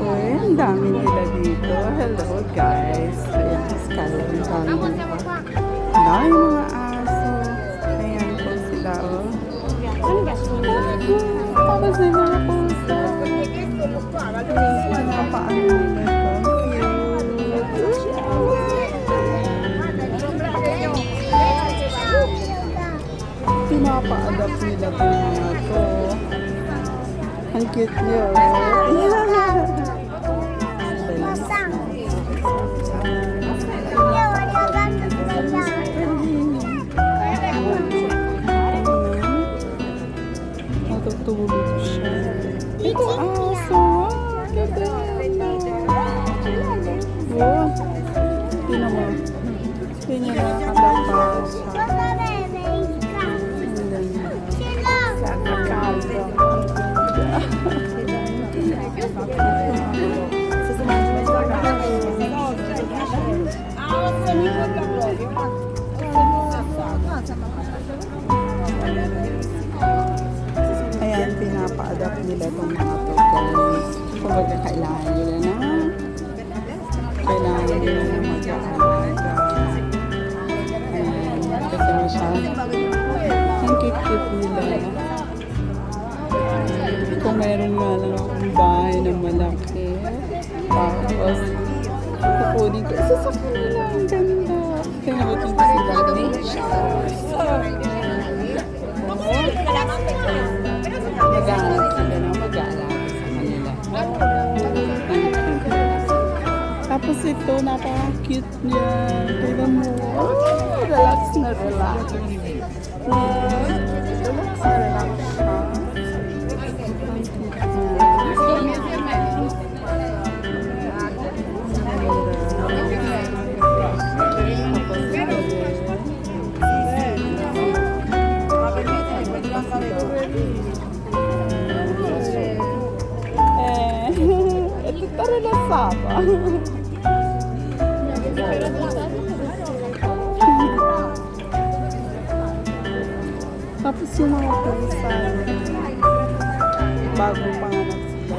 Uy, ang dami nila dito. Hello guys. Ayan, Skyler. Ang dami nila. Dami mga aso. Ayan po sila, oh. Tapos may mga pusa. Pinapaano nila ito. Pinapa-adapt nila ito mga to. Ang cute niyo. Natutulog siya. Ito aso. Ganda naman. Oh. Tingnan mo. Tingnan mo. Nakadapa siya. Ayan, pinapa-adapt nila itong mga to guys. Kumbaga kailangan nila na mag-aalaga. Ayan, kasi mo siya. Ang cute-cute nila. Kung meron nga lang akong bahay na malaki. Tapos, kukunin ko. Isa sa kanila, ang ganda. Kaya ko dito sila. Mag-aalala sila na mag-aalala sa kanila. Tapos ito, napaka-cute niya. Tignan mo. Relax na relax. Relax na relax siya. Ito tara na saba. Tapos yung mga pusa, bagong panganak sila.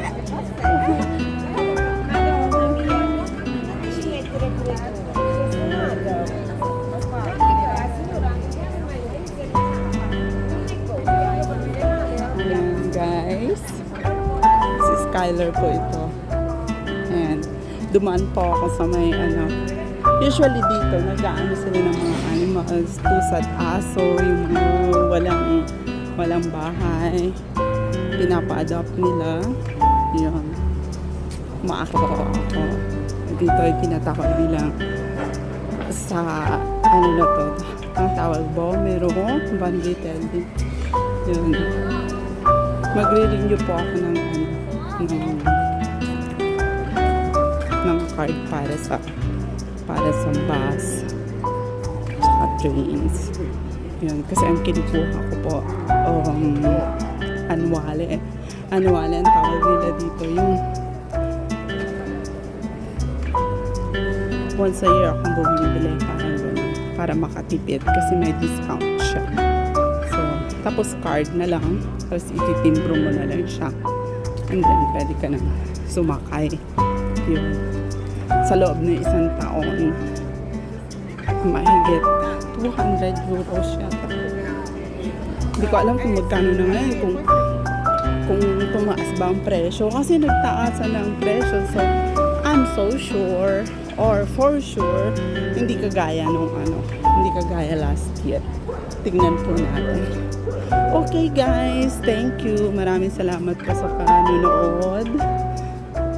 Ayan guys, si Skyler po ito. Ayan, dumaan po ako sa may ano. Usually dito, nag-aano sila ng mga animals, pusa at aso, yung mga walang bahay. Pinapa-adopt nila. Yun. Umaako ako. Dito ay tinatawag nila sa ano na to. Ang tawag Bomero, Bandit. Yun. Magre-renew po ako ng card para sa bus at trains. Yun, kasi ang kinukuha ko po annuale ang tawag nila dito, yung once a year akong bumibili para makatipid kasi may discount siya. So, tapos card na lang, tapos ititimbro mo na lang siya and then pwede ka na sumakay. Yun. Sa loob ng isang taon, mahigit 200 euros yata. Hindi ko alam kung magkano na ngayon, kung tumaas ba ang presyo. Kasi nagtaasan ng presyo. So, I'm so sure, or for sure, hindi kagaya last year. Tignan po natin. Okay guys, thank you. Maraming salamat po sa panonood.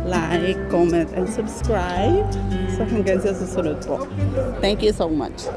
Like, comment, and subscribe. So hanggang sa susunod po. Thank you so much.